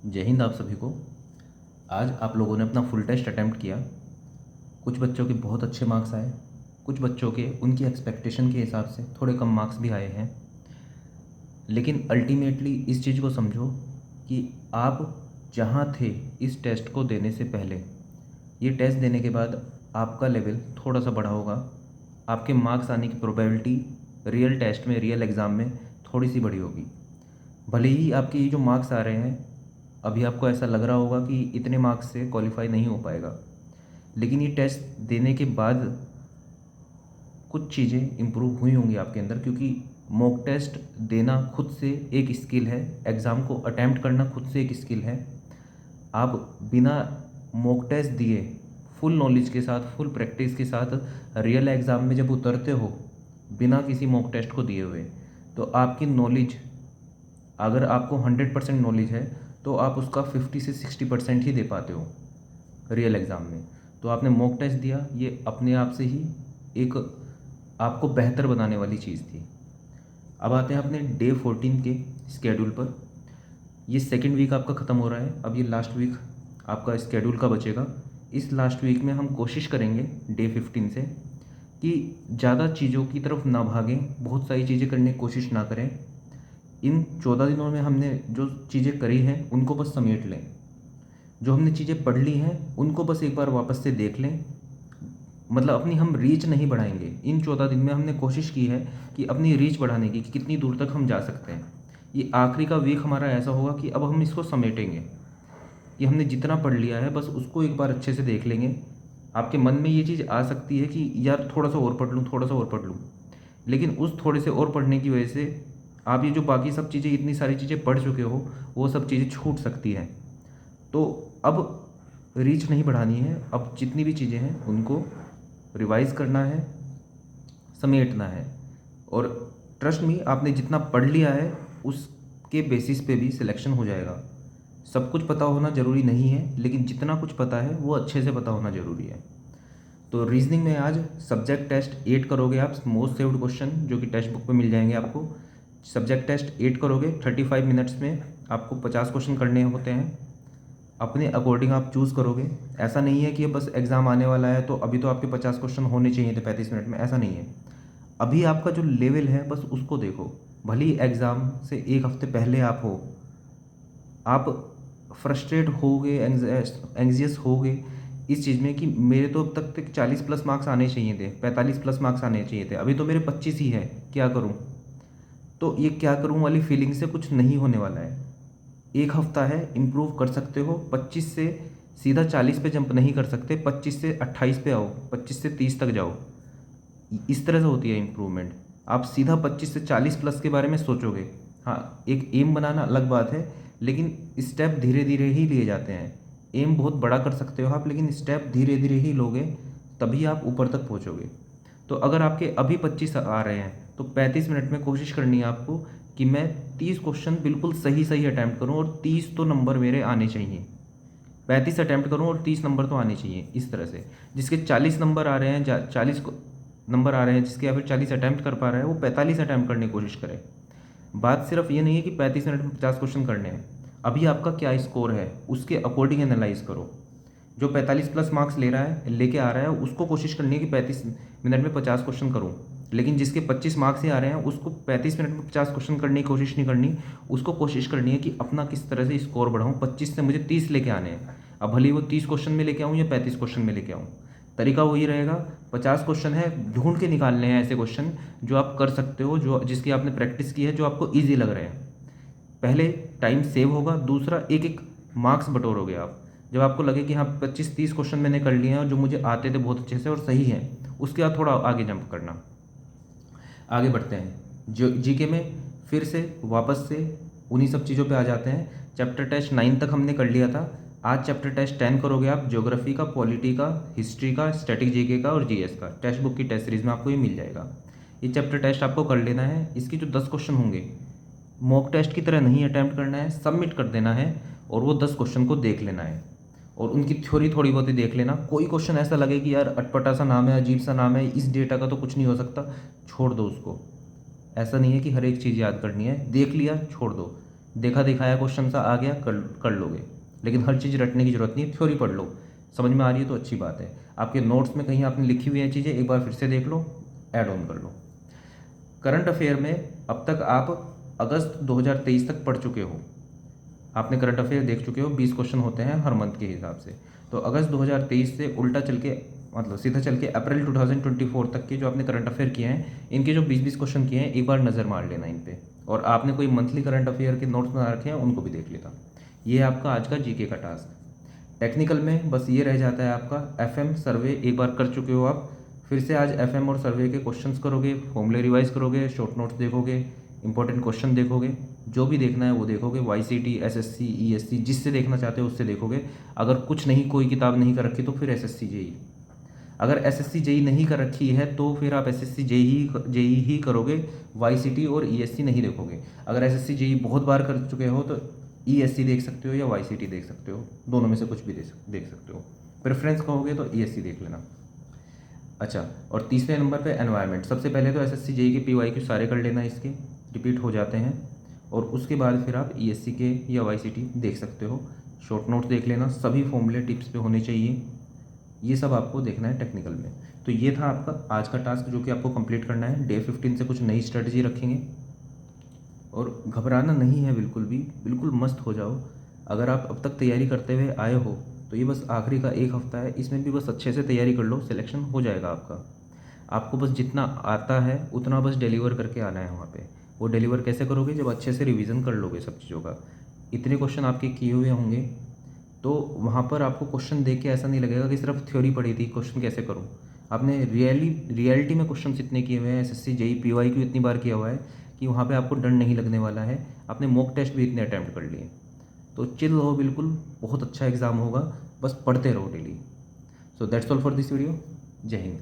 जय हिंद आप सभी को। आज आप लोगों ने अपना फुल टेस्ट अटेम्प्ट किया। कुछ बच्चों के बहुत अच्छे मार्क्स आए, कुछ बच्चों के उनकी एक्सपेक्टेशन के हिसाब से थोड़े कम मार्क्स भी आए हैं। लेकिन अल्टीमेटली इस चीज़ को समझो कि आप जहाँ थे इस टेस्ट को देने से पहले, ये टेस्ट देने के बाद आपका लेवल थोड़ा सा बढ़ा होगा। आपके मार्क्स आने की प्रोबेबिलिटी रियल टेस्ट में, रियल एग्ज़ाम में थोड़ी सी बढ़ी होगी। भले ही आपके ये जो मार्क्स आ रहे हैं, अभी आपको ऐसा लग रहा होगा कि इतने मार्क्स से क्वालिफाई नहीं हो पाएगा, लेकिन ये टेस्ट देने के बाद कुछ चीज़ें इम्प्रूव हुई होंगी आपके अंदर, क्योंकि मॉक टेस्ट देना खुद से एक स्किल है, एग्ज़ाम को अटैम्प्ट करना खुद से एक स्किल है। आप बिना मॉक टेस्ट दिए फुल नॉलेज के साथ, फुल प्रैक्टिस के साथ रियल एग्ज़ाम में जब उतरते हो बिना किसी मॉक टेस्ट को दिए हुए, तो आपकी नॉलेज, अगर आपको 100% नॉलेज है तो आप उसका 50 से 60% ही दे पाते हो रियल एग्ज़ाम में। तो आपने मॉक टेस्ट दिया, ये अपने आप से ही एक आपको बेहतर बनाने वाली चीज़ थी। अब आते हैं अपने डे 14 के स्केड्यूल पर। ये सेकेंड वीक आपका ख़त्म हो रहा है, अब ये लास्ट वीक आपका स्केड्यूल का बचेगा। इस लास्ट वीक में हम कोशिश करेंगे डे 15 से कि ज़्यादा चीज़ों की तरफ ना भागें, बहुत सारी चीज़ें करने की कोशिश ना करें। इन 14 दिनों में हमने जो चीज़ें करी हैं उनको बस समेट लें। जो हमने चीज़ें पढ़ ली हैं उनको बस एक बार वापस से देख लें। मतलब अपनी हम रीच नहीं बढ़ाएंगे। इन 14 दिन में हमने कोशिश की है कि अपनी रीच बढ़ाने की, कि कितनी दूर तक हम जा सकते हैं। ये आखिरी का वीक हमारा ऐसा होगा कि अब हम इसको समेटेंगे, कि हमने जितना पढ़ लिया है बस उसको एक बार अच्छे से देख लेंगे। आपके मन में ये चीज़ आ सकती है कि यार थोड़ा सा और पढ़ लूँ, थोड़ा सा और पढ़ लूँ, लेकिन उस थोड़े से और पढ़ने की वजह से आप ये जो बाकी सब चीज़ें, इतनी सारी चीज़ें पढ़ चुके हो, वो सब चीज़ें छूट सकती हैं। तो अब रीच नहीं बढ़ानी है, अब जितनी भी चीज़ें हैं उनको रिवाइज़ करना है, समेटना है। और ट्रस्ट मी, आपने जितना पढ़ लिया है उसके बेसिस पे भी सिलेक्शन हो जाएगा। सब कुछ पता होना ज़रूरी नहीं है, लेकिन जितना कुछ पता है वो अच्छे से पता होना ज़रूरी है। तो रीजनिंग में आज सब्जेक्ट टेस्ट 8 करोगे आप, मोस्ट सेव्ड क्वेश्चन जो कि टेक्स्ट बुक पे मिल जाएंगे आपको। सब्जेक्ट टेस्ट 8 करोगे, 35 मिनट्स में आपको 50 क्वेश्चन करने होते हैं। अपने अकॉर्डिंग आप चूज़ करोगे। ऐसा नहीं है कि बस एग्ज़ाम आने वाला है तो अभी तो आपके 50 क्वेश्चन होने चाहिए थे 35 मिनट में, ऐसा नहीं है। अभी आपका जो लेवल है बस उसको देखो। भले ही एग्ज़ाम से एक हफ्ते पहले आप हो, आप फ्रस्ट्रेट होगे, एंग्जियस होगे इस चीज़ में कि मेरे तो अब तक 40 प्लस मार्क्स आने चाहिए थे, 45 प्लस मार्क्स आने चाहिए थे, अभी तो मेरे 25 ही है, क्या करूं। तो ये क्या करूं वाली फीलिंग से कुछ नहीं होने वाला है। एक हफ्ता है, इम्प्रूव कर सकते हो। 25 से सीधा 40 पे जंप नहीं कर सकते, 25 से 28 पे आओ, 25 से 30 तक जाओ। इस तरह से होती है इम्प्रूवमेंट। आप सीधा 25 से 40 प्लस के बारे में सोचोगे। हाँ, एक एम बनाना अलग बात है, लेकिन स्टेप धीरे धीरे ही लिए जाते हैं। एम बहुत बड़ा कर सकते हो आप, लेकिन स्टेप धीरे धीरे ही लोगे, तभी आप ऊपर तक पहुँचोगे। तो अगर आपके अभी 25 आ रहे हैं तो 35 मिनट में कोशिश करनी है आपको कि मैं 30 क्वेश्चन बिल्कुल सही सही अटैम्प्ट करूं, और 30 तो नंबर मेरे आने चाहिए। 35 अटैम्प्ट करूं और 30 नंबर तो आने चाहिए। इस तरह से जिसके 40 नंबर आ रहे हैं, 40 नंबर आ रहे हैं जिसके, या फिर 40 अटैम्प्ट कर पा रहा है, वो 45 अटैम्प्ट करने की कोशिश करे। बात सिर्फ ये नहीं है कि 35 मिनट में 50 क्वेश्चन करने हैं। अभी आपका क्या स्कोर है उसके अकॉर्डिंग एनालाइज करो। जो 45 प्लस मार्क्स ले रहा है, लेके आ रहा है, उसको कोशिश करनी है कि 35 मिनट में 50 क्वेश्चन करूँ। लेकिन जिसके 25 मार्क्स ही आ रहे हैं उसको 35 मिनट में 50 क्वेश्चन करने की कोशिश नहीं करनी। उसको कोशिश करनी है कि अपना किस तरह से स्कोर बढ़ाऊँ, 25 से मुझे 30 लेके आने हैं। अब भले ही वो 30 क्वेश्चन में लेके आऊँ या 35 क्वेश्चन में लेके आऊँ, तरीका वही रहेगा। 50 क्वेश्चन है, ढूंढ के निकालने हैं ऐसे क्वेश्चन जो आप कर सकते हो, जो जिसकी आपने प्रैक्टिस की है, जो आपको ईजी लग रहे हैं। पहले टाइम सेव होगा, दूसरा एक एक मार्क्स बटोरोगे आप। जब आपको लगे कि हाँ 25-30 क्वेश्चन मैंने कर लिए हैं और जो मुझे आते थे बहुत अच्छे से और सही हैं, उसके बाद थोड़ा आगे जंप करना। आगे बढ़ते हैं जो जीके में, फिर से वापस से उन्हीं सब चीज़ों पे आ जाते हैं। चैप्टर टेस्ट 9 तक हमने कर लिया था। आज चैप्टर टेस्ट 10 करोगे आप, ज्योग्राफी का, पॉलिटी का, हिस्ट्री का, स्टैटिक जीके का और जीएस का। टेक्स्ट बुक की टेस्ट सीरीज में आपको ये मिल जाएगा। ये चैप्टर टेस्ट आपको कर लेना है। इसकी जो 10 क्वेश्चन होंगे, मॉक टेस्ट की तरह नहीं अटैम्प्ट करना है, सबमिट कर देना है और वो 10 क्वेश्चन को देख लेना है और उनकी थ्योरी थोड़ी बहुत ही देख लेना। कोई क्वेश्चन ऐसा लगे कि यार अटपटा सा नाम है, अजीब सा नाम है, इस डेटा का तो कुछ नहीं हो सकता, छोड़ दो उसको। ऐसा नहीं है कि हर एक चीज़ याद करनी है, देख लिया छोड़ दो। देखा दिखाया क्वेश्चन सा आ गया, कर लोगे। लेकिन हर चीज़ रटने की ज़रूरत नहीं है, थ्योरी पढ़ लो, समझ में आ रही है तो अच्छी बात है। आपके नोट्स में कहीं आपने लिखी हुई है चीज़ें, एक बार फिर से देख लो, ऐड ऑन कर लो। करंट अफेयर में अब तक आप अगस्त 2023 तक पढ़ चुके हो, आपने करंट अफेयर देख चुके हो, 20 क्वेश्चन होते हैं हर मंथ के हिसाब से। तो अगस्त 2023 से उल्टा चल के, मतलब सीधा चल के अप्रैल 2024 तक के जो आपने करंट अफेयर किए हैं, इनके जो 20-20 क्वेश्चन किए हैं, एक बार नज़र मार लेना इन पे। और आपने कोई मंथली करंट अफेयर के नोट्स बना रखे हैं, उनको भी देख लेना। ये है आपका आज का जीके का टास्क। टेक्निकल में बस ये रह जाता है आपका एफएम सर्वे, एक बार कर चुके हो आप, फिर से आज एफएम और सर्वे के क्वेश्चंस करोगे, फॉर्मूले रिवाइज करोगे, शॉर्ट नोट्स देखोगे, इंपॉर्टेंट क्वेश्चन देखोगे, जो भी देखना है वो देखोगे, वाईसीटी, एसएससी, ईएससी, जिससे देखना चाहते हो उससे देखोगे। अगर कुछ नहीं, कोई किताब नहीं कर रखी, तो फिर एसएससी जेई। अगर एसएससी जेई नहीं कर रखी है तो फिर आप एसएससी जेई ही करोगे, वाईसीटी और ईएससी नहीं देखोगे। अगर एसएससी जेई बहुत बार कर चुके हो तो ईएससी देख सकते हो या वाईसीटी देख सकते हो, दोनों में से कुछ भी देख सकते हो। प्रेफरेंस कहोगे तो ईएससी देख लेना। अच्छा, और तीसरे नंबर पे एनवायरनमेंट। सबसे पहले तो एसएससी जेई के पीवाईक्यू सारे कर लेना, इसके रिपीट हो जाते हैं, और उसके बाद फिर आप ईएससी के या वाईसीटी देख सकते हो। शॉर्ट नोट्स देख लेना, सभी फॉर्मूले टिप्स पे होने चाहिए, ये सब आपको देखना है टेक्निकल में। तो ये था आपका आज का टास्क जो कि आपको कंप्लीट करना है। डे 15 से कुछ नई स्ट्रेटजी रखेंगे, और घबराना नहीं है बिल्कुल भी, बिल्कुल मस्त हो जाओ। अगर आप अब तक तैयारी करते हुए आए हो तो ये बस आखिरी का एक हफ्ता है, इसमें भी बस अच्छे से तैयारी कर लो, सिलेक्शन हो जाएगा आपका। आपको बस जितना आता है उतना बस डिलीवर करके आना है वहाँ पे। वो डिलीवर कैसे करोगे, जब अच्छे से रिवीजन कर लोगे सब चीज़ों का। इतने क्वेश्चन आपके किए हुए होंगे तो वहाँ पर आपको क्वेश्चन देख के ऐसा नहीं लगेगा कि सिर्फ थ्योरी पढ़ी थी, क्वेश्चन कैसे करूँ। आपने रियलिटी में क्वेश्चन इतने किए हुए हैं, एसएससी जेई पीवाईक्यू इतनी बार किया हुआ है कि वहाँ पे आपको डर नहीं लगने वाला है। आपने मॉक टेस्ट भी इतने अटैम्प्ट कर लिए, तो चिल रहो बिल्कुल, बहुत अच्छा एग्ज़ाम होगा, बस पढ़ते रहो daily. So that's all for this video. जय हिंद।